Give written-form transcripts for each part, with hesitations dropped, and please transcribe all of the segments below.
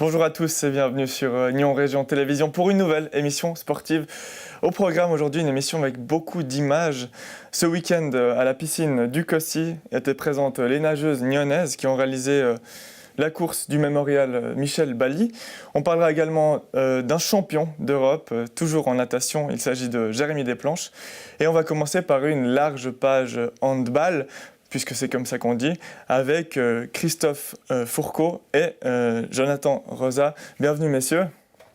Bonjour à tous et bienvenue sur Nyon Région Télévision pour une nouvelle émission sportive. Au programme aujourd'hui, une émission avec beaucoup d'images. Ce week-end, à la piscine du Cossy étaient présentes les nageuses nyonnaises qui ont réalisé la course du mémorial Michel Bally. On parlera également d'un champion d'Europe, toujours en natation. Il s'agit de Jérémy Desplanches. Et on va commencer par une large page handball, puisque c'est comme ça qu'on dit, avec Christophe Fourcault et Jonathan Rosa. Bienvenue, messieurs.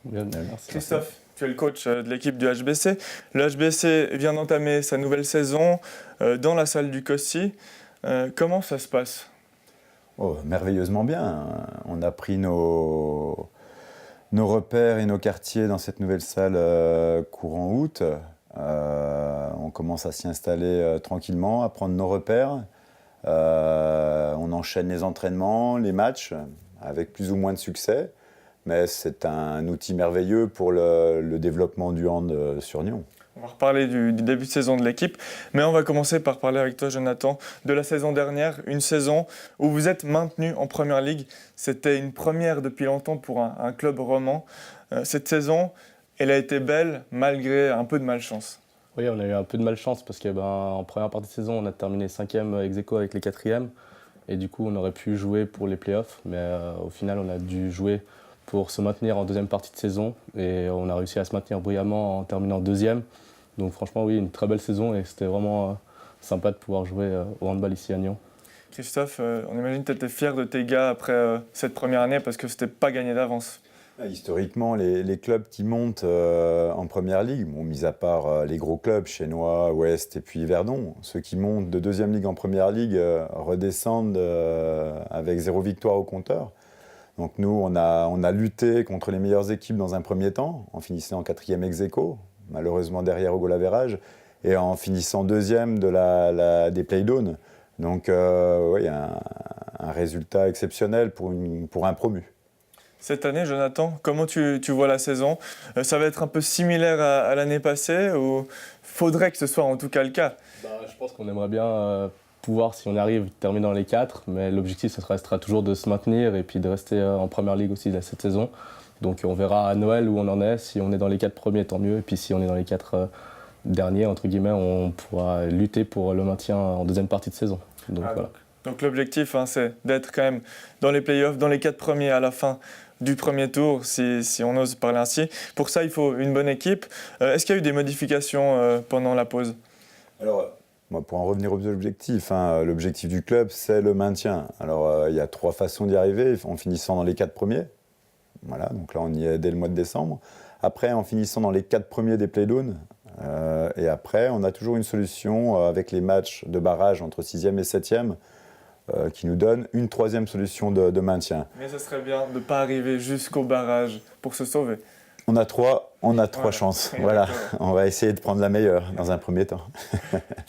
Bienvenue, merci. Christophe, tu es le coach de l'équipe du HBC. Le HBC vient d'entamer sa nouvelle saison dans la salle du Cossy. Comment ça se passe ? Merveilleusement bien. On a pris nos repères et nos quartiers dans cette nouvelle salle courant août. On commence à s'y installer tranquillement, à prendre nos repères. On enchaîne les entraînements, les matchs, avec plus ou moins de succès. Mais c'est un outil merveilleux pour le développement du hand sur Nyon. On va reparler du début de saison de l'équipe, mais on va commencer par parler avec toi, Jonathan, de la saison dernière, une saison où vous êtes maintenu en Première Ligue. C'était une première depuis longtemps pour un club roman. Cette saison, elle a été belle malgré un peu de malchance. Oui, on a eu un peu de malchance parce qu'en première partie de saison, on a terminé 5e ex aequo avec les 4e. Et du coup, on aurait pu jouer pour les playoffs, mais au final, on a dû jouer pour se maintenir en deuxième partie de saison. Et on a réussi à se maintenir brillamment en terminant 2e. Donc franchement, oui, une très belle saison et c'était vraiment sympa de pouvoir jouer au handball ici à Nyon. Christophe, on imagine que tu étais fier de tes gars après cette première année parce que c'était pas gagné d'avance. Historiquement, les clubs qui montent en Première Ligue, mis à part les gros clubs, Chénois, Ouest et puis Verdon, ceux qui montent de deuxième ligue en Première Ligue redescendent avec 0 victoire au compteur. Donc nous, on a lutté contre les meilleures équipes dans un premier temps, en finissant en 4e ex aequo, malheureusement derrière au goal average, et en finissant 2e des play-downs. Donc oui, un résultat exceptionnel pour un promu. Cette année, Jonathan, comment tu vois la saison ? Ça va être un peu similaire à l'année passée ou faudrait que ce soit en tout cas le cas ? Je pense qu'on aimerait bien pouvoir, si on arrive, terminer dans les 4, mais l'objectif, ça restera toujours de se maintenir et puis de rester en Première Ligue aussi cette saison. Donc on verra à Noël où on en est. Si on est dans les 4 premiers, tant mieux. Et puis si on est dans les 4 derniers, entre guillemets, on pourra lutter pour le maintien en deuxième partie de saison. Donc, voilà. Donc l'objectif, c'est d'être quand même dans les playoffs, dans les 4 premiers à la fin du premier tour, si on ose parler ainsi. Pour ça, il faut une bonne équipe. Est-ce qu'il y a eu des modifications pendant la pause ? Alors, pour en revenir aux objectifs, l'objectif du club, c'est le maintien. Alors, il y a 3 façons d'y arriver, en finissant dans les 4 premiers. Voilà, donc là, on y est dès le mois de décembre. Après, en finissant dans les 4 premiers des play-downs. Et après, on a toujours une solution avec les matchs de barrage entre 6e et 7e. Qui nous donne une 3e solution de maintien. Mais ce serait bien de ne pas arriver jusqu'au barrage pour se sauver. On a 3 chances. Voilà, on va essayer de prendre la meilleure dans un premier temps.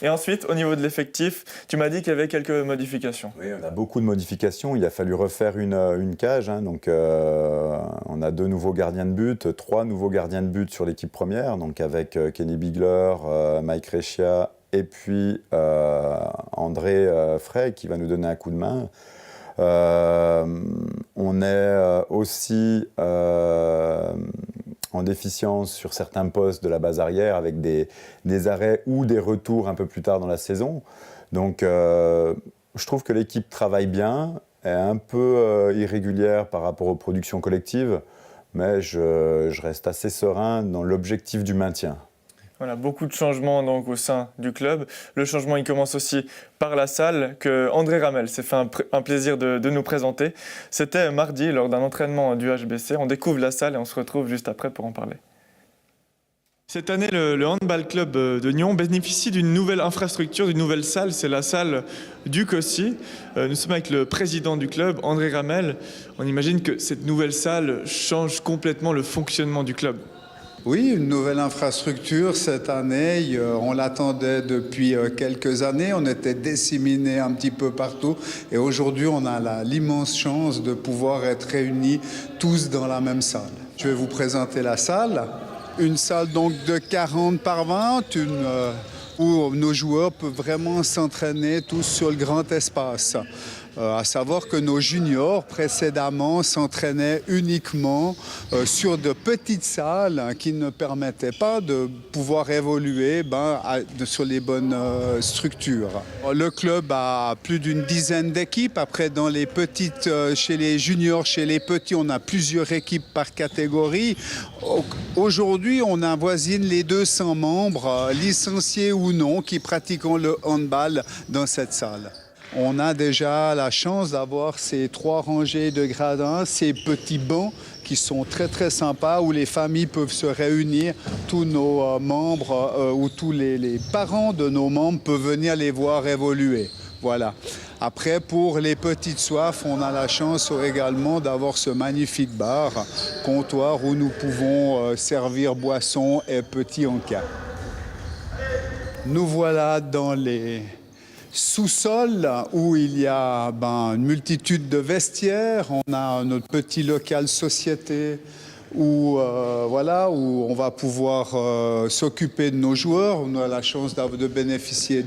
Et ensuite, au niveau de l'effectif, tu m'as dit qu'il y avait quelques modifications. Oui, on a beaucoup de modifications. Il a fallu refaire une cage. Donc, on a 2 nouveaux gardiens de but, 3 nouveaux gardiens de but sur l'équipe première, donc avec Kenny Bigler, Mike Rechia et puis André Frey qui va nous donner un coup de main. On est aussi en déficience sur certains postes de la base arrière avec des arrêts ou des retours un peu plus tard dans la saison. Donc je trouve que l'équipe travaille bien, est un peu irrégulière par rapport aux productions collectives, mais je reste assez serein dans l'objectif du maintien. Voilà, beaucoup de changements donc, au sein du club. Le changement, il commence aussi par la salle que André Ramel s'est fait un plaisir de nous présenter. C'était mardi lors d'un entraînement du HBC. On découvre la salle et on se retrouve juste après pour en parler. Cette année, le Handball Club de Nyon bénéficie d'une nouvelle infrastructure, d'une nouvelle salle. C'est la salle du Cossy. Nous sommes avec le président du club, André Ramel. On imagine que cette nouvelle salle change complètement le fonctionnement du club. Oui, une nouvelle infrastructure cette année, on l'attendait depuis quelques années, on était disséminés un petit peu partout et aujourd'hui on a l'immense chance de pouvoir être réunis tous dans la même salle. Je vais vous présenter la salle, une salle donc de 40 par 20, où nos joueurs peuvent vraiment s'entraîner tous sur le grand espace. À savoir que nos juniors précédemment s'entraînaient uniquement sur de petites salles qui ne permettaient pas de pouvoir évoluer sur les bonnes structures. Le club a plus d'une dizaine d'équipes. Après, dans les petites, chez les juniors, chez les petits, on a plusieurs équipes par catégorie. Aujourd'hui, on avoisine les 200 membres, licenciés ou non, qui pratiquent le handball dans cette salle. On a déjà la chance d'avoir ces 3 rangées de gradins, ces petits bancs qui sont très très sympas où les familles peuvent se réunir. Tous nos membres ou tous les parents de nos membres peuvent venir les voir évoluer. Voilà. Après, pour les petites soifs, on a la chance également d'avoir ce magnifique bar, comptoir où nous pouvons servir boissons et petits encas. Nous voilà dans les sous-sol où il y a une multitude de vestiaires. On a notre petit local société où on va pouvoir s'occuper de nos joueurs. On a la chance de bénéficier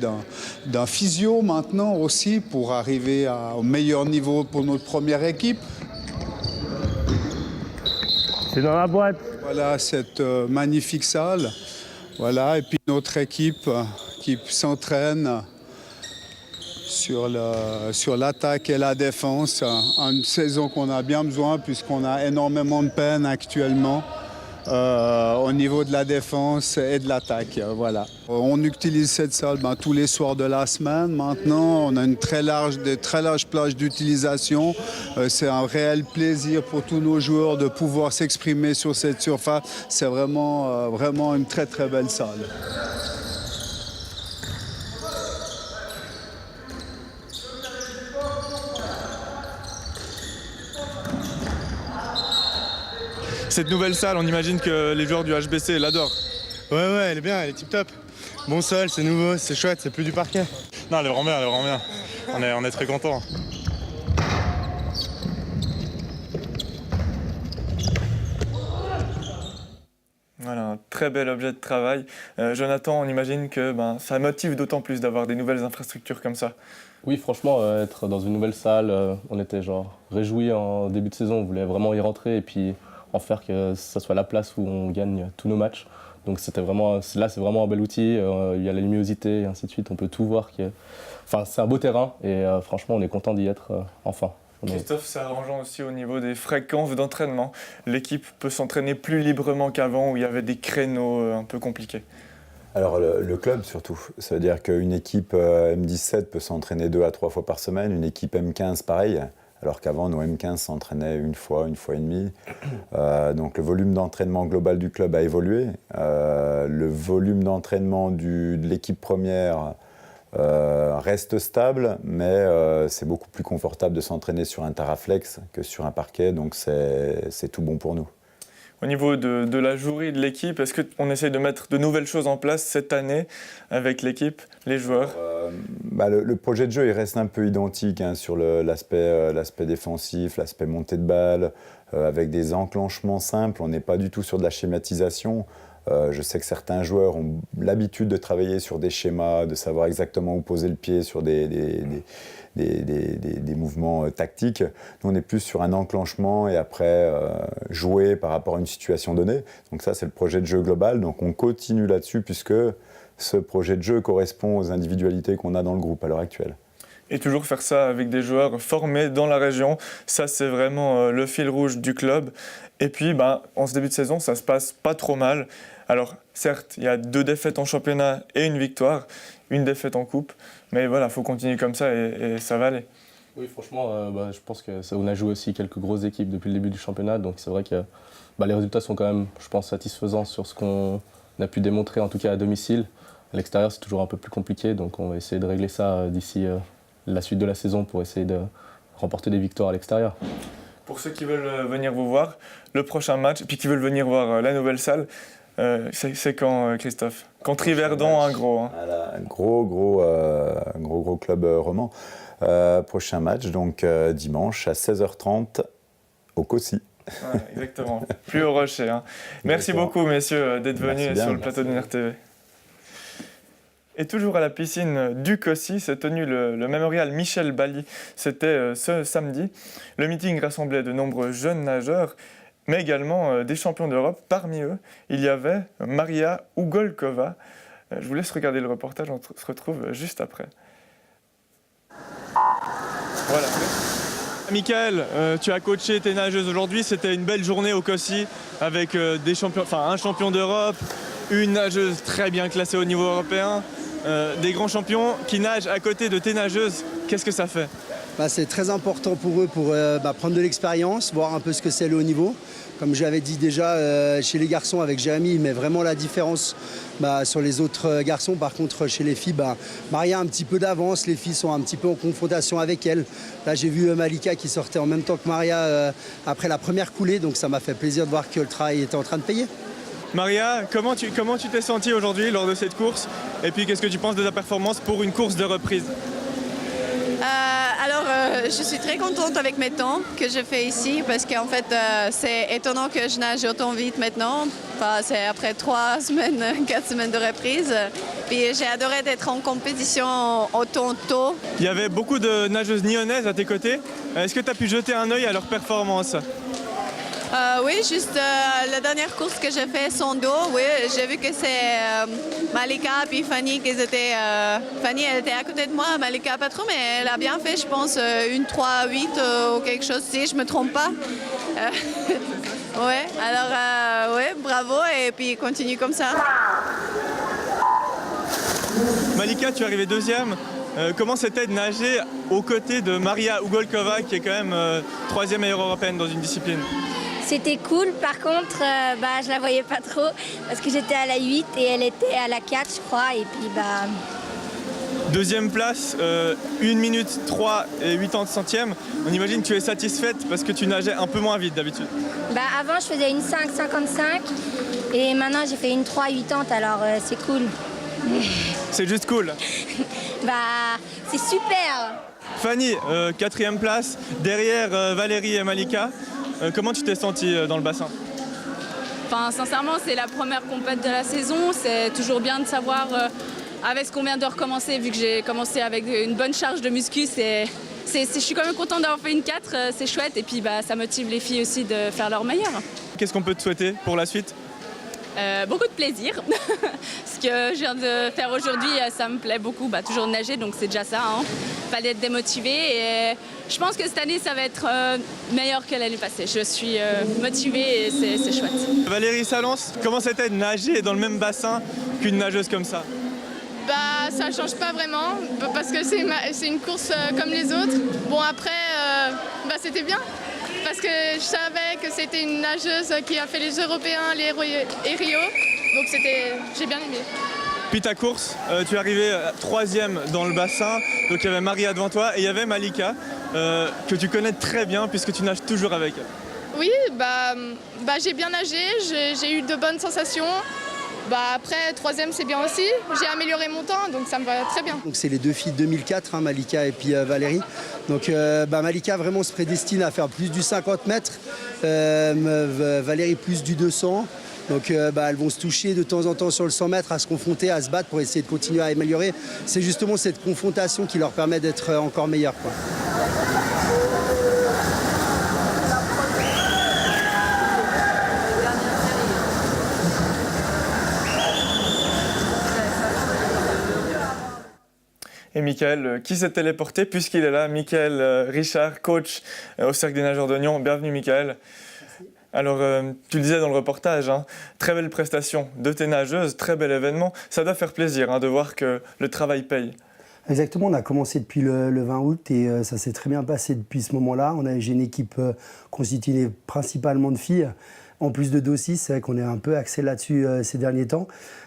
d'un physio maintenant aussi pour arriver au meilleur niveau pour notre première équipe. C'est dans la boîte. Voilà cette magnifique salle. Voilà, et puis notre équipe qui s'entraîne sur l'attaque et la défense. Une saison qu'on a bien besoin puisqu'on a énormément de peine actuellement au niveau de la défense et de l'attaque. Voilà. On utilise cette salle tous les soirs de la semaine. Maintenant, on a des très larges plages d'utilisation. C'est un réel plaisir pour tous nos joueurs de pouvoir s'exprimer sur cette surface. C'est vraiment une très très belle salle. Cette nouvelle salle, on imagine que les joueurs du HBC l'adorent. Ouais, elle est bien, elle est tip top. Bon sol, c'est nouveau, c'est chouette, c'est plus du parquet. Non, elle est vraiment bien. On est très contents. Voilà, un très bel objet de travail. Jonathan, on imagine que ça motive d'autant plus d'avoir des nouvelles infrastructures comme ça. Oui, franchement, être dans une nouvelle salle, on était réjouis en début de saison, on voulait vraiment y rentrer et puis en faire que ça soit la place où on gagne tous nos matchs. Donc c'est vraiment un bel outil, il y a la luminosité et ainsi de suite, on peut tout voir. C'est un beau terrain et franchement on est content d'y être enfin. Christophe, c'est arrangeant aussi au niveau des fréquences d'entraînement. L'équipe peut s'entraîner plus librement qu'avant où il y avait des créneaux un peu compliqués. Alors le club surtout, ça veut dire qu'une équipe M17 peut s'entraîner 2 à 3 fois par semaine, une équipe M15 pareil. Alors qu'avant, nos M15 s'entraînaient une fois et demie. Donc le volume d'entraînement global du club a évolué. Le volume d'entraînement de l'équipe première reste stable, mais c'est beaucoup plus confortable de s'entraîner sur un Taraflex que sur un parquet, donc c'est tout bon pour nous. Au niveau de la jouerie de l'équipe, est-ce qu'on essaie de mettre de nouvelles choses en place cette année avec l'équipe, les joueurs ? Le projet de jeu il reste un peu identique sur l'aspect défensif, l'aspect montée de balle, avec des enclenchements simples. On n'est pas du tout sur de la schématisation. Je sais que certains joueurs ont l'habitude de travailler sur des schémas, de savoir exactement où poser le pied sur des mouvements tactiques. Nous, on est plus sur un enclenchement et après jouer par rapport à une situation donnée. Donc ça, c'est le projet de jeu global. Donc on continue là-dessus puisque ce projet de jeu correspond aux individualités qu'on a dans le groupe à l'heure actuelle. Et toujours faire ça avec des joueurs formés dans la région, ça c'est vraiment le fil rouge du club. Et puis en ce début de saison, ça se passe pas trop mal. Alors certes, il y a 2 défaites en championnat et une victoire, une défaite en coupe. Mais voilà, il faut continuer comme ça et ça va aller. Oui, franchement, je pense qu'on a joué aussi quelques grosses équipes depuis le début du championnat. Donc c'est vrai que les résultats sont quand même, je pense, satisfaisants sur ce qu'on a pu démontrer, en tout cas à domicile. À l'extérieur, c'est toujours un peu plus compliqué. Donc on va essayer de régler ça d'ici la suite de la saison pour essayer de remporter des victoires à l'extérieur. Pour ceux qui veulent venir vous voir, le prochain match, et puis qui veulent venir voir la nouvelle salle, c'est quand, Christophe ? Contre Yverdon, un gros. Voilà, un gros club roman. Prochain match, donc dimanche à 16h30 au COSI. Ouais, exactement, plus au Rocher. Merci beaucoup, messieurs, d'être venus sur le plateau d'UNRTV. Et toujours à la piscine du COSI, s'est tenu le mémorial Michel Bally. C'était ce samedi. Le meeting rassemblait de nombreux jeunes nageurs, mais également des champions d'Europe. Parmi eux, il y avait Maria Ugolkova. Je vous laisse regarder le reportage, on se retrouve juste après. Voilà. Michael, tu as coaché tes nageuses aujourd'hui, c'était une belle journée au COSI avec des champions, un champion d'Europe, une nageuse très bien classée au niveau européen, des grands champions qui nagent à côté de tes nageuses. Qu'est-ce que ça fait ? C'est très important pour eux pour prendre de l'expérience, voir un peu ce que c'est le haut niveau. Comme j'avais dit déjà, chez les garçons avec Jérémy, il met vraiment la différence sur les autres garçons. Par contre, chez les filles, Maria a un petit peu d'avance. Les filles sont un petit peu en confrontation avec elle. Là, j'ai vu Malika qui sortait en même temps que Maria après la première coulée. Donc ça m'a fait plaisir de voir que le travail était en train de payer. Maria, comment tu t'es sentie aujourd'hui lors de cette course? Et puis, qu'est-ce que tu penses de ta performance pour une course de reprise? Je suis très contente avec mes temps que je fais ici parce qu'en fait, c'est étonnant que je nage autant vite maintenant. C'est après 4 semaines de reprise. Puis j'ai adoré d'être en compétition autant tôt. Il y avait beaucoup de nageuses nyonnaises à tes côtés. Est-ce que tu as pu jeter un œil à leur performance? Oui, juste la dernière course que j'ai fait sans dos, oui, j'ai vu que c'est Malika puis Fanny qui étaient. Fanny, elle était à côté de moi, Malika pas trop, mais elle a bien fait, je pense, une 3-8 ou quelque chose, si je me trompe pas. Ouais, alors, ouais, bravo et puis continue comme ça. Malika, tu es arrivée deuxième. Comment c'était de nager aux côtés de Maria Ugolkova, qui est quand même 3e meilleure européenne dans une discipline? C'était cool, par contre, je la voyais pas trop parce que j'étais à la 8 et elle était à la 4, je crois, et puis Deuxième place, 1 minute 3 et 80 centièmes. On imagine que tu es satisfaite parce que tu nageais un peu moins vite d'habitude. Avant, je faisais une 5,55 et maintenant, j'ai fait une 3,80, alors c'est cool. C'est juste cool. C'est super. Fanny, 4e place, derrière Valérie et Malika. Comment tu t'es sentie dans le bassin? Sincèrement, c'est la première compète de la saison. C'est toujours bien de savoir, avec ce qu'on vient de recommencer, vu que j'ai commencé avec une bonne charge de muscu, je suis quand même contente d'avoir fait une 4, c'est chouette. Et puis ça motive les filles aussi de faire leur meilleur. Qu'est-ce qu'on peut te souhaiter pour la suite? Beaucoup de plaisir. Ce que je viens de faire aujourd'hui, ça me plaît beaucoup. Toujours nager, donc c'est déjà ça. Pas d'être démotivée. Et je pense que cette année, ça va être meilleur que l'année passée. Je suis motivée et c'est chouette. Valérie Salence, comment c'était de nager dans le même bassin qu'une nageuse comme ça? Ça change pas vraiment parce que c'est une course comme les autres. Bon, après, c'était bien. Parce que je savais que c'était une nageuse qui a fait les Européens, les Rio, donc j'ai bien aimé. Puis ta course, tu es arrivée 3e dans le bassin, donc il y avait Maria devant toi et il y avait Malika, que tu connais très bien puisque tu nages toujours avec elle. Oui, j'ai bien nagé, j'ai eu de bonnes sensations. Après, 3e, c'est bien aussi. J'ai amélioré mon temps, donc ça me va très bien. Donc c'est les deux filles de 2004, Malika et puis Valérie. Donc Malika vraiment se prédestine à faire plus du 50 mètres, Valérie plus du 200. Donc elles vont se toucher de temps en temps sur le 100 mètres, à se confronter, à se battre pour essayer de continuer à améliorer. C'est justement cette confrontation qui leur permet d'être encore meilleures, quoi. Et Michael, qui s'est téléporté puisqu'il est là, Michael Richard, coach au Cercle des Nageurs de Nyon. Bienvenue Michael. Alors, tu le disais dans le reportage, très belle prestation de tes nageuses, très bel événement. Ça doit faire plaisir de voir que le travail paye. Exactement, on a commencé depuis le 20 août et ça s'est très bien passé depuis ce moment-là. J'ai une équipe constituée principalement de filles. En plus de Dossi, c'est vrai qu'on est un peu axé là-dessus ces derniers temps.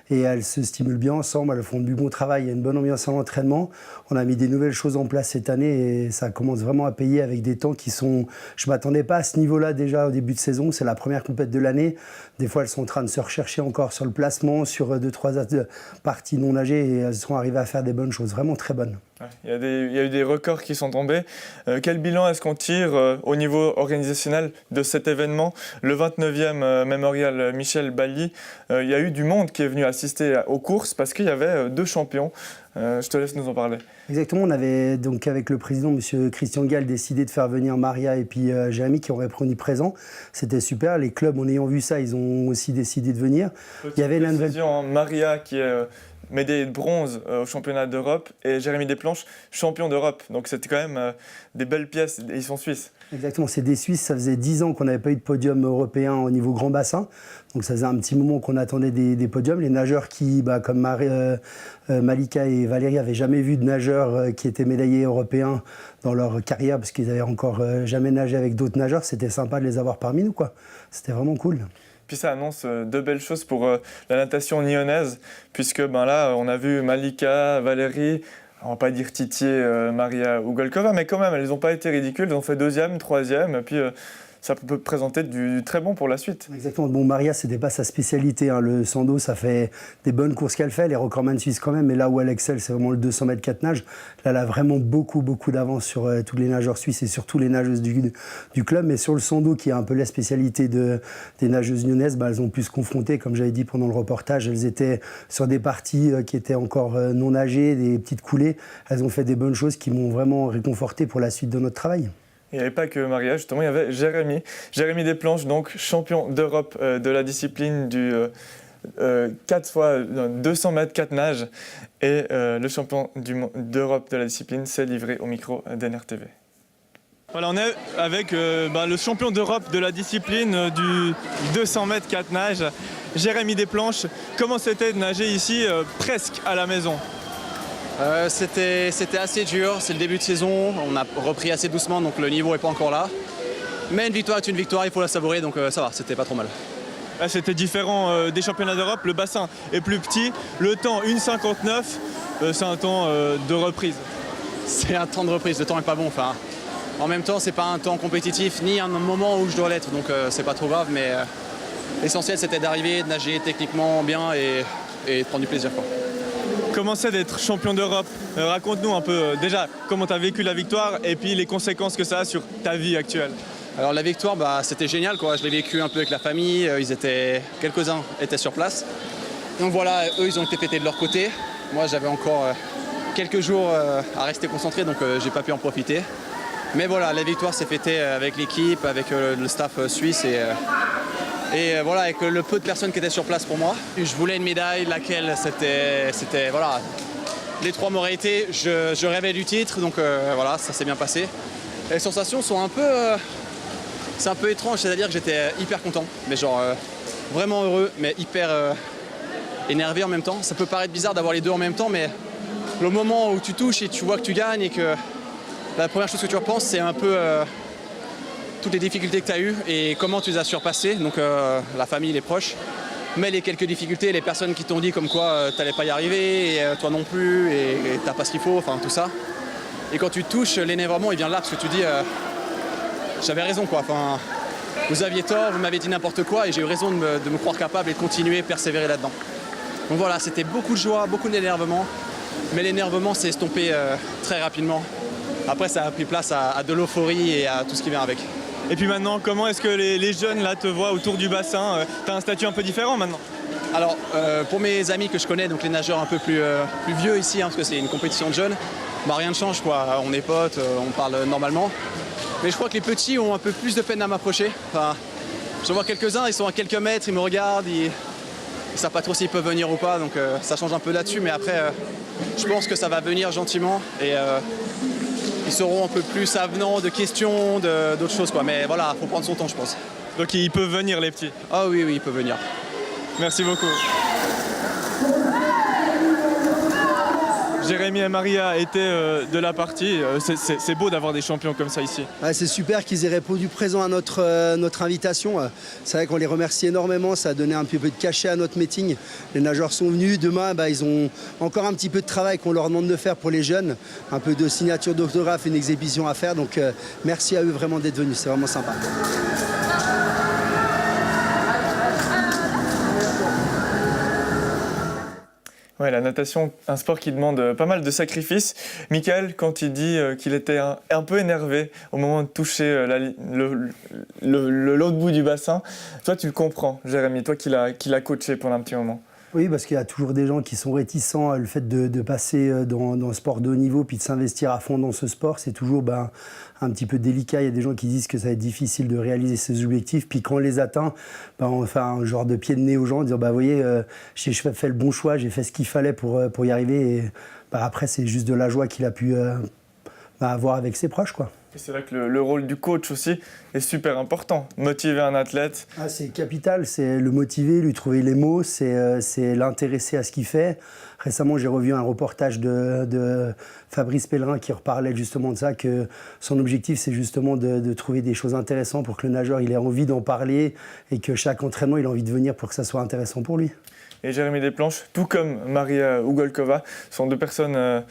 Et elles se stimulent bien ensemble, elles font du bon travail, il y a une bonne ambiance à l'entraînement. On a mis des nouvelles choses en place cette année et ça commence vraiment à payer avec des temps qui sont... Je ne m'attendais pas à ce niveau-là déjà au début de saison, c'est la première compète de l'année. Des fois, elles sont en train de se rechercher encore sur le placement, sur 2-3 parties non nagées et elles sont arrivées à faire des bonnes choses, vraiment très bonnes. Il y a eu des records qui sont tombés. Quel bilan est-ce qu'on tire au niveau organisationnel de cet événement? Le 29e mémorial Michel Bally, il y a eu du monde qui est venu assister assister aux courses parce qu'il y avait 2 champions. Je te laisse nous en parler. Exactement, on avait donc avec le président, M. Christian Gall, décidé de faire venir Maria et puis Jérémy qui ont répondu présent. C'était super, les clubs en ayant vu ça, ils ont aussi décidé de venir. Il y avait la nouvelle... Maria qui est médaillée de bronze au championnat d'Europe et Jérémy Desplanches, champion d'Europe. Donc c'était quand même des belles pièces et ils sont suisses. Exactement, c'est des Suisses, ça faisait 10 ans qu'on n'avait pas eu de podium européen au niveau grand bassin. Donc ça faisait un petit moment qu'on attendait des podiums. Les nageurs qui, comme Malika et Valérie, n'avaient jamais vu de nageurs qui étaient médaillés européens dans leur carrière parce qu'ils n'avaient encore jamais nagé avec d'autres nageurs. C'était sympa de les avoir parmi nous, quoi. C'était vraiment cool. Puis ça annonce de belles choses pour la natation nyonnaise, puisque là, on a vu Malika, Valérie, on va pas dire Titi, Maria ou Golkova, mais quand même, elles n'ont pas été ridicules, elles ont fait 2e, 3e, et puis ça peut présenter du très bon pour la suite. Exactement. Bon, Maria, c'était pas sa spécialité. Hein. Le 100 dos, ça fait des bonnes courses qu'elle fait, les recordman suisses quand même, mais là où elle excelle, c'est vraiment le 200 mètres 4 nages. Là, elle a vraiment beaucoup d'avance sur tous les nageurs suisses et surtout les nageuses du club. Mais sur le 100 dos, qui est un peu la spécialité des nageuses nyonnaises, elles ont pu se confronter, comme j'avais dit pendant le reportage, elles étaient sur des parties qui étaient encore non nagées, des petites coulées. Elles ont fait des bonnes choses qui m'ont vraiment réconforté pour la suite de notre travail. Il n'y avait pas que Maria, justement, il y avait Jérémy Desplanches, donc champion d'Europe de la discipline du 4 fois 200 mètres 4 nages. Et le champion d'Europe de la discipline s'est livré au micro d'NRTV. Voilà, on est avec le champion d'Europe de la discipline du 200 mètres 4 nages, Jérémy Desplanches. Comment c'était de nager ici presque à la maison ? C'était assez dur, c'est le début de saison, on a repris assez doucement donc le niveau n'est pas encore là. Mais une victoire est une victoire, il faut la savourer donc ça va, c'était pas trop mal. Là, c'était différent des championnats d'Europe, le bassin est plus petit, le temps 1,59, c'est un temps de reprise. C'est un temps de reprise, le temps est pas bon. Enfin, en même temps c'est pas un temps compétitif ni un moment où je dois l'être donc c'est pas trop grave mais l'essentiel c'était d'arriver, de nager techniquement bien et de prendre du plaisir, quoi. Comment c'est d'être champion d'Europe ? Raconte-nous un peu déjà comment tu as vécu la victoire et puis les conséquences que ça a sur ta vie actuelle. Alors la victoire, c'était génial, quoi. Je l'ai vécu un peu avec la famille, quelques-uns étaient sur place. Donc voilà, eux ils ont été pétés de leur côté. Moi j'avais encore quelques jours à rester concentré donc j'ai pas pu en profiter. Mais voilà, la victoire s'est fêtée avec l'équipe, avec le staff suisse et voilà, avec le peu de personnes qui étaient sur place pour moi. Je voulais une médaille, laquelle c'était voilà. Les 3 m'auraient été, je rêvais du titre, donc voilà, ça s'est bien passé. Les sensations sont c'est un peu étrange, c'est-à-dire que j'étais hyper content, mais genre vraiment heureux, mais hyper énervé en même temps. Ça peut paraître bizarre d'avoir les deux en même temps, mais le moment où tu touches et tu vois que tu gagnes et que la première chose que tu repenses, c'est un peu toutes les difficultés que tu as eues et comment tu les as surpassées, donc la famille, les proches, mais les quelques difficultés, les personnes qui t'ont dit comme quoi tu n'allais pas y arriver, et toi non plus, et tu n'as pas ce qu'il faut, enfin tout ça. Et quand tu touches, l'énervement il vient là, parce que tu dis j'avais raison, quoi. Enfin, vous aviez tort, vous m'avez dit n'importe quoi, et j'ai eu raison de me croire capable et de continuer, persévérer là-dedans. Donc voilà, c'était beaucoup de joie, beaucoup d'énervement, mais l'énervement s'est estompé très rapidement. Après ça a pris place à de l'euphorie et à tout ce qui vient avec. Et puis maintenant, comment est-ce que les jeunes là te voient autour du bassin ? Tu as un statut un peu différent maintenant ? Alors, pour mes amis que je connais, donc les nageurs un peu plus vieux ici, parce que c'est une compétition de jeunes, rien ne change, quoi. On est potes, on parle normalement. Mais je crois que les petits ont un peu plus de peine à m'approcher. Enfin, j'en vois quelques-uns, ils sont à quelques mètres, ils me regardent, ils ne savent pas trop s'ils peuvent venir ou pas, donc ça change un peu là-dessus. Mais après, je pense que ça va venir gentiment et ils seront un peu plus avenants de questions, d'autres choses, quoi. Mais voilà, il faut prendre son temps, je pense. Donc ils peuvent venir, les petits ? Ah oui, ils peuvent venir. Merci beaucoup. Jérémy et Maria étaient de la partie. C'est beau d'avoir des champions comme ça ici. Ouais, c'est super qu'ils aient répondu présent à notre invitation. C'est vrai qu'on les remercie énormément. Ça a donné un peu de cachet à notre meeting. Les nageurs sont venus. Demain, ils ont encore un petit peu de travail qu'on leur demande de faire pour les jeunes. Un peu de signature d'autographe, une exhibition à faire. Donc merci à eux vraiment d'être venus. C'est vraiment sympa. Ouais, la natation, un sport qui demande pas mal de sacrifices. Michael, quand il dit qu'il était un peu énervé au moment de toucher l'autre bout du bassin, toi tu le comprends, Jérémy, toi qui l'as coaché pendant un petit moment. Oui, parce qu'il y a toujours des gens qui sont réticents à le fait de passer dans le sport de haut niveau puis de s'investir à fond dans ce sport. C'est toujours un petit peu délicat. Il y a des gens qui disent que ça va être difficile de réaliser ces objectifs. Puis quand on les atteint, on fait un genre de pied de nez aux gens, dire vous voyez, j'ai fait le bon choix, j'ai fait ce qu'il fallait pour y arriver. Et après, c'est juste de la joie qu'il a pu avoir avec ses proches, quoi. Et c'est là que le rôle du coach aussi est super important. Motiver un athlète. C'est capital, c'est le motiver, lui trouver les mots, c'est l'intéresser à ce qu'il fait. Récemment, j'ai revu un reportage de Fabrice Pellerin qui reparlait justement de ça, que son objectif, c'est justement de trouver des choses intéressantes pour que le nageur il ait envie d'en parler et que chaque entraînement, il a envie de venir pour que ça soit intéressant pour lui. Et Jérémy Desplanches, tout comme Maria Ugolkova, sont deux personnes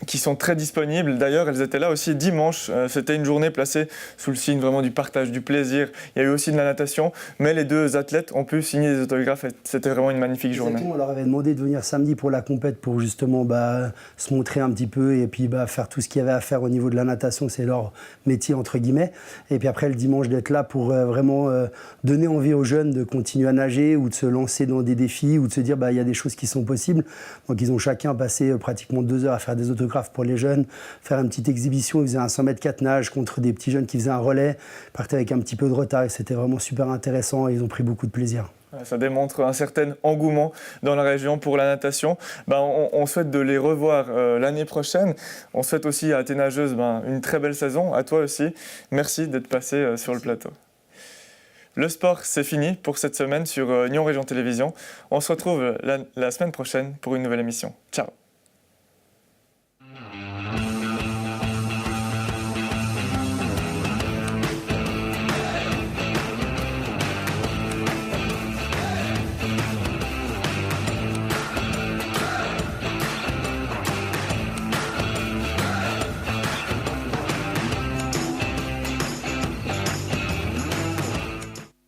qui sont très disponibles. D'ailleurs, elles étaient là aussi dimanche. C'était une journée placée sous le signe vraiment du partage, du plaisir. Il y a eu aussi de la natation, mais les deux athlètes ont pu signer des autographes et c'était vraiment une magnifique journée. On leur avait demandé de venir samedi pour la compète pour justement se montrer un petit peu et puis faire tout ce qu'il y avait à faire au niveau de la natation. C'est leur métier, entre guillemets. Et puis après, le dimanche, d'être là pour vraiment donner envie aux jeunes de continuer à nager ou de se lancer dans des défis ou de se dire il y a des choses qui sont possibles. Donc ils ont chacun passé pratiquement 2 heures à faire des autographes pour les jeunes, faire une petite exhibition. Ils faisaient un 100 mètres 4 nages contre des petits jeunes qui faisaient un relais, partaient avec un petit peu de retard et c'était vraiment super intéressant et ils ont pris beaucoup de plaisir. Ça démontre un certain engouement dans la région pour la natation. On souhaite de les revoir l'année prochaine. On souhaite aussi à tes nageuses une très belle saison, à toi aussi. Merci d'être passé sur le plateau. Le sport, c'est fini pour cette semaine sur Nyon Région Télévision. On se retrouve la semaine prochaine pour une nouvelle émission. Ciao.